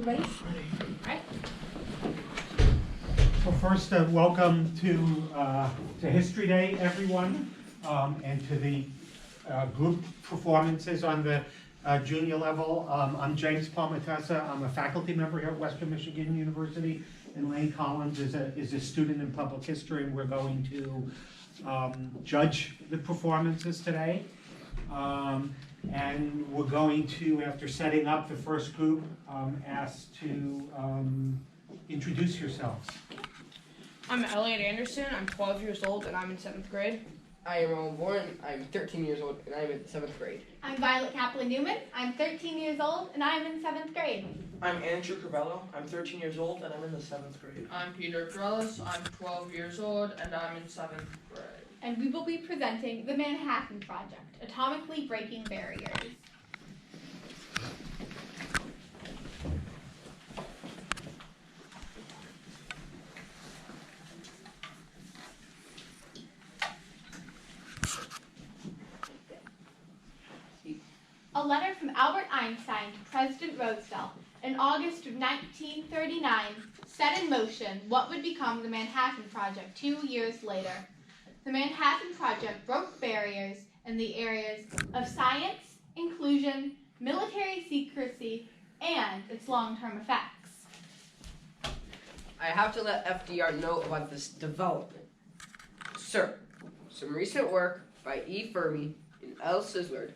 Ready? All right. Well, first, welcome to History Day, everyone, and to the group performances on the junior level. I'm James Palmatessa. I'm a faculty member here at Western Michigan University, and Lane Collins is a student in public history, and we're going to judge the performances today. And we're going to, after setting up the first group, ask to introduce yourselves. I'm Elliot Anderson. I'm 12 years old and I'm in 7th grade. I am Rowan Bourne. I'm 13 years old and I'm in 7th grade. I'm Violet Kaplan-Newman. I'm 13 years old and I'm in 7th grade. I'm Andrew Crivello. I'm 13 years old and I'm in the 7th grade. I'm Peter Trellis. I'm 12 years old and I'm in 7th grade. And we will be presenting the Manhattan Project, Atomically Breaking Barriers. A letter from Albert Einstein to President Roosevelt in August of 1939 set in motion what would become the Manhattan Project 2 years later. The Manhattan Project broke barriers in the areas of science, inclusion, military secrecy, and its long-term effects. I have to let FDR know about this development. Sir, some recent work by E. Fermi and L. Szilard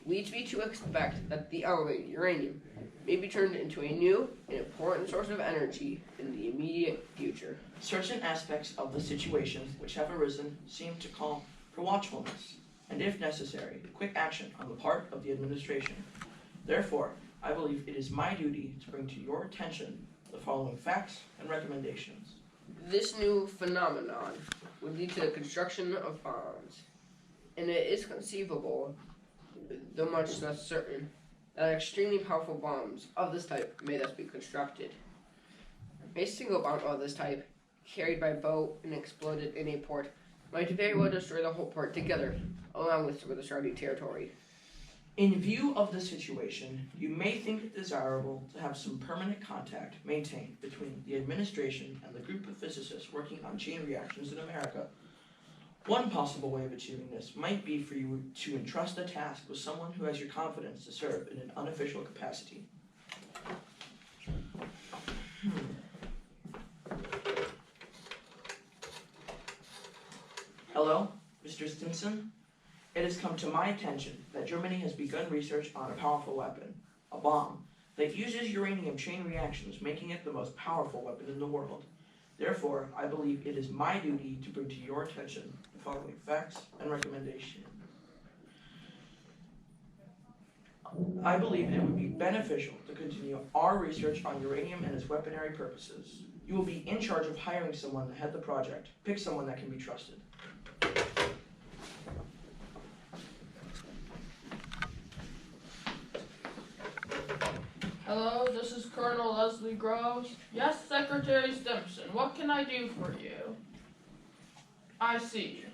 leads me to expect that the element uranium may be turned into a new and important source of energy in the immediate future. Certain aspects of the situation which have arisen seem to call for watchfulness, and if necessary, quick action on the part of the administration. Therefore, I believe it is my duty to bring to your attention the following facts and recommendations. This new phenomenon would lead to the construction of bombs, and it is conceivable, though much less certain, that extremely powerful bombs of this type may thus be constructed. A single bomb of this type, carried by boat and exploded in a port, might very well destroy the whole port together, along with some of the surrounding territory. In view of the situation, you may think it desirable to have some permanent contact maintained between the administration and the group of physicists working on chain reactions in America. One possible way of achieving this might be for you to entrust the task with someone who has your confidence to serve in an unofficial capacity. Hello, Mr. Stimson? It has come to my attention that Germany has begun research on a powerful weapon, a bomb, that uses uranium chain reactions, making it the most powerful weapon in the world. Therefore, I believe it is my duty to bring to your attention the following facts and recommendations. I believe it would be beneficial to continue our research on uranium and its weaponry purposes. You will be in charge of hiring someone to head the project. Pick someone that can be trusted. Hello, this is Colonel Leslie Groves. Yes, Secretary Stimson, what can I do for you? I see.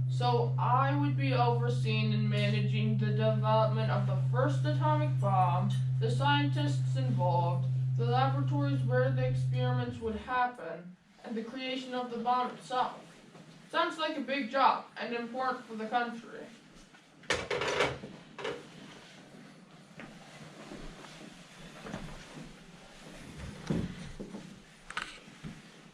So I would be overseeing and managing the development of the first atomic bomb, the scientists involved, the laboratories where the experiments would happen, and the creation of the bomb itself. Sounds like a big job and important for the country.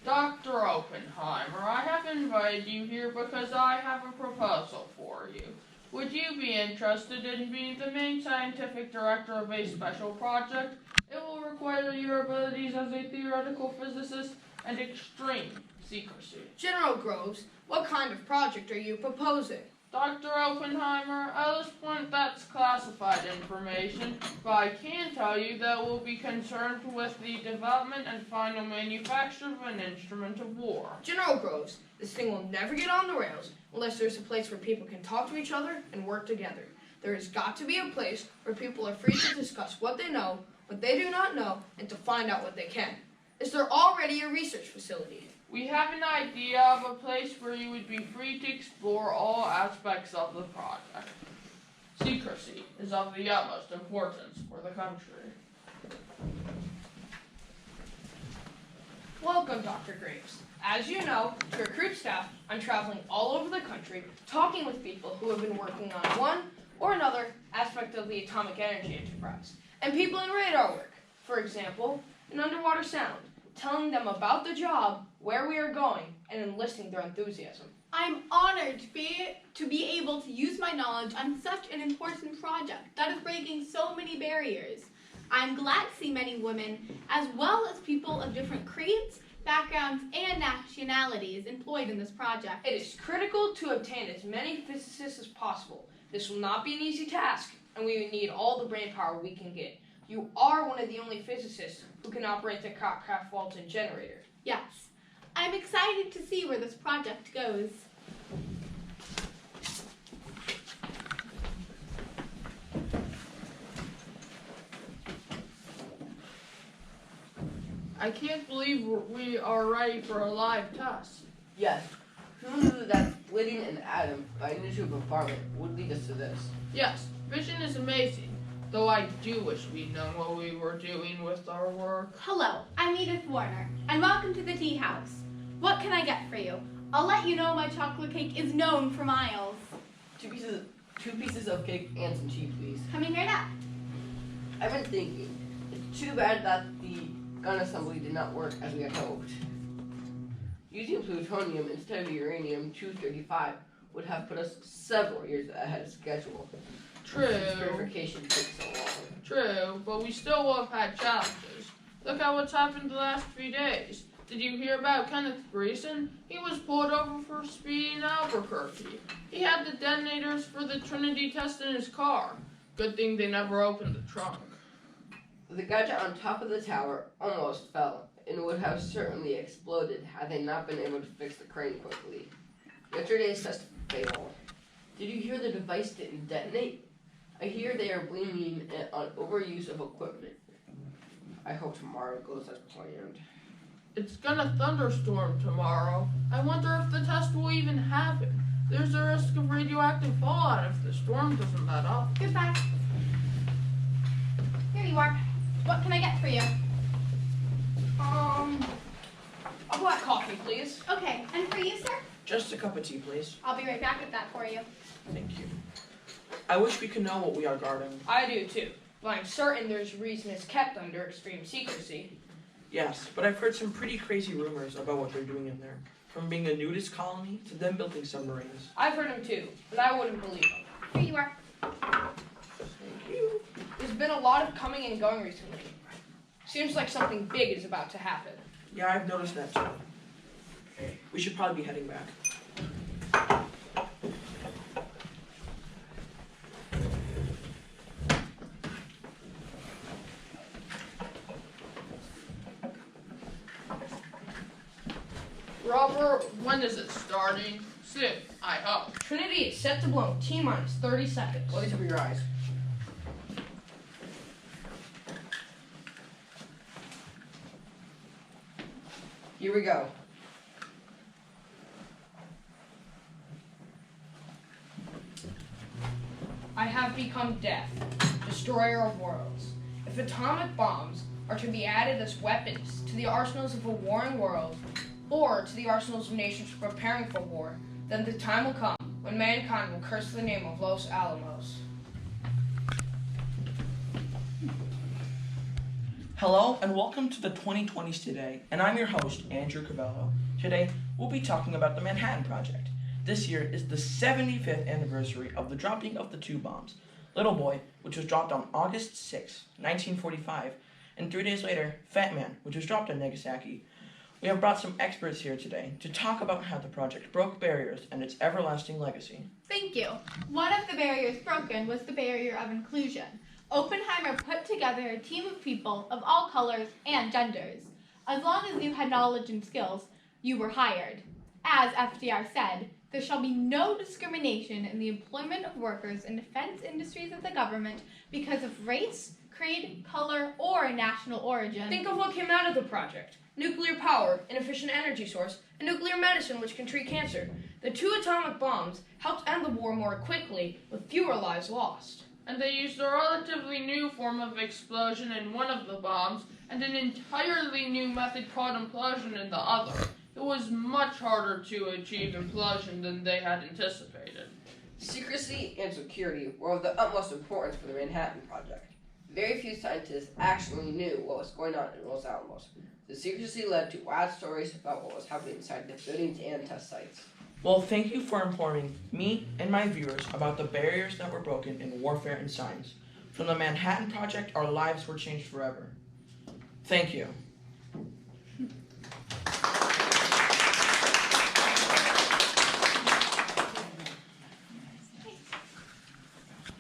Dr. Oppenheimer, I have invited you here because I have a proposal for you. Would you be interested in being the main scientific director of a special project? It will require your abilities as a theoretical physicist and extreme secrecy. General Groves, what kind of project are you proposing? Dr. Oppenheimer, at this point that's classified information, but I can tell you that we'll be concerned with the development and final manufacture of an instrument of war. General Groves, this thing will never get on the rails unless there's a place where people can talk to each other and work together. There has got to be a place where people are free to discuss what they know, what they do not know, and to find out what they can. Is there already a research facility? We have an idea of a place where you would be free to explore all aspects of the project. Secrecy is of the utmost importance for the country. Welcome, Dr. Graves. As you know, to recruit staff, I'm traveling all over the country, talking with people who have been working on one or another aspect of the atomic energy enterprise, and people in radar work, for example, in underwater sound, telling them about the job, where we are going, and enlisting their enthusiasm. I'm honored to be able to use my knowledge on such an important project that is breaking so many barriers. I'm glad to see many women, as well as people of different creeds, backgrounds, and nationalities employed in this project. It is critical to obtain as many physicists as possible. This will not be an easy task, and we need all the brain power we can get. You are one of the only physicists who can operate the Cockcraft-Walton generator. Yes, I'm excited to see where this project goes. I can't believe we are ready for a live test. Yes. Who knew that splitting an atom by a nuclear bombardment would lead us to this? Yes, vision is amazing, though I do wish we'd known what we were doing with our work. Hello, I'm Edith Warner, and welcome to the tea house. What can I get for you? I'll let you know my chocolate cake is known for miles. Two pieces of cake and some tea, please. Coming right up. I've been thinking, it's too bad that the gun assembly did not work as we had hoped. Using plutonium instead of uranium-235 would have put us several years ahead of schedule. True, Verification took so long. true, but we still will have had challenges. Look at what's happened the last few days. Did you hear about Kenneth Greason? He was pulled over for speeding in Albuquerque. He had the detonators for the Trinity test in his car. Good thing they never opened the trunk. The gadget on top of the tower almost fell and would have certainly exploded had they not been able to fix the crane quickly. Yesterday's test failed. Did you hear the device didn't detonate? I hear they are blaming it on overuse of equipment. I hope tomorrow goes as planned. It's gonna thunderstorm tomorrow. I wonder if the test will even happen. There's a risk of radioactive fallout if the storm doesn't let up. Goodbye. Here you are. What can I get for you? A black coffee, please. Okay, and for you, sir? Just a cup of tea, please. I'll be right back with that for you. Thank you. I wish we could know what we are guarding. I do too, but I'm certain there's reason it's kept under extreme secrecy. Yes, but I've heard some pretty crazy rumors about what they're doing in there. From being a nudist colony to them building submarines. I've heard them too, but I wouldn't believe them. Here you are. Thank you. There's been a lot of coming and going recently. Seems like something big is about to happen. Yeah, I've noticed that too. We should probably be heading back. Robert, when is it starting? Soon, I hope. Trinity is set to blow T-minus 30 seconds. Please open your eyes. Here we go. I have become death, destroyer of worlds. If atomic bombs are to be added as weapons to the arsenals of a warring world, or to the arsenals of nations preparing for war, then the time will come when mankind will curse the name of Los Alamos. Hello and welcome to the 2020s Today, and I'm your host, Andrew Cabello. Today, we'll be talking about the Manhattan Project. This year is the 75th anniversary of the dropping of the two bombs, Little Boy, which was dropped on August 6, 1945, and 3 days later, Fat Man, which was dropped on Nagasaki. We have brought some experts here today to talk about how the project broke barriers and its everlasting legacy. Thank you. One of the barriers broken was the barrier of inclusion. Oppenheimer put together a team of people of all colors and genders. As long as you had knowledge and skills, you were hired. As FDR said, there shall be no discrimination in the employment of workers in defense industries of the government because of race, creed, color, or national origin. Think of what came out of the project. Nuclear power, an efficient energy source, and nuclear medicine which can treat cancer. The two atomic bombs helped end the war more quickly, with fewer lives lost. And they used a relatively new form of explosion in one of the bombs and an entirely new method called implosion in the other. It was much harder to achieve implosion than they had anticipated. Secrecy and security were of the utmost importance for the Manhattan Project. Very few scientists actually knew what was going on in Los Alamos. The secrecy led to wild stories about what was happening inside the buildings and test sites. Well, thank you for informing me and my viewers about the barriers that were broken in warfare and science. From the Manhattan Project, our lives were changed forever. Thank you.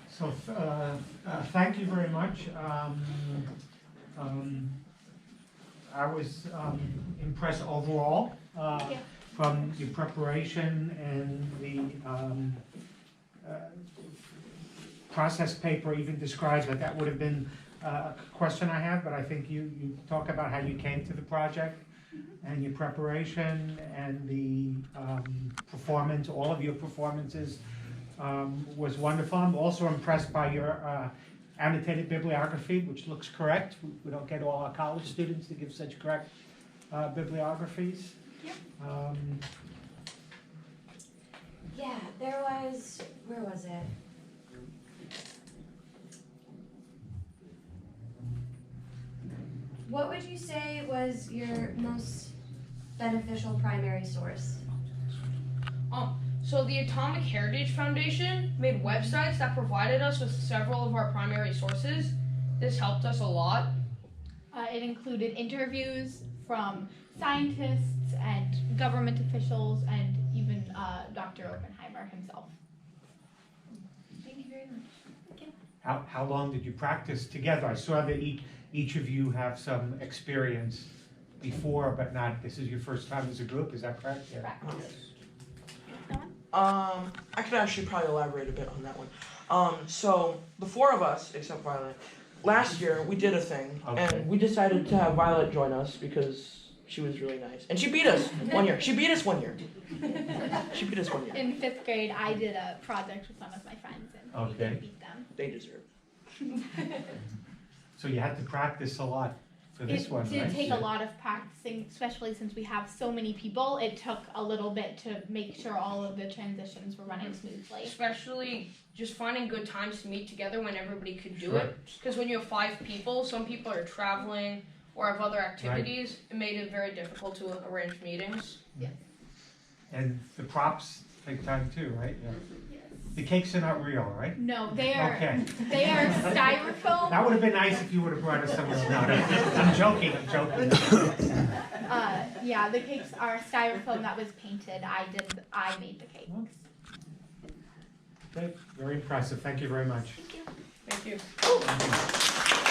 So, thank you very much. I was impressed overall from your preparation and the process paper even describes that would have been a question I had, but I think you talk about how you came to the project and your preparation and the performance, all of your performances was wonderful. I'm also impressed by your annotated bibliography, which looks correct. We don't get all our college students to give such correct bibliographies. Yeah. Yeah, there was, where was it? What would you say was your most beneficial primary source? So the Atomic Heritage Foundation made websites that provided us with several of our primary sources. This helped us a lot. It included interviews from scientists and government officials and even Dr. Oppenheimer himself. Thank you very much. How long did you practice together? I saw that each of you have some experience before, but not, this is your first time as a group, is that correct? Yeah. I could actually probably elaborate a bit on that one. So the four of us, except Violet, last year we did a thing, Okay. and we decided to have Violet join us because she was really nice, and she beat us one year. She beat us one year. She beat us 1 year. In 5th grade, I did a project with some of my friends and we Okay. did beat them. They deserve it. So you had to practice a lot for this It one, did right? take a lot of practicing, especially since we have so many people. It took a little bit to make sure all of the transitions were running smoothly. Especially just finding good times to meet together when everybody could do Sure. it. Because when you have 5 people, some people are traveling or have other activities. It made it very difficult to arrange meetings. And the props take time too, right? Yeah. The cakes are not real, right? No, they Okay. are styrofoam. That would have been nice if you would have brought us some of the, no, I'm joking. Yeah, the cakes are styrofoam that was painted. I made the cakes. Okay, very impressive. Thank you very much. Thank you. Thank you.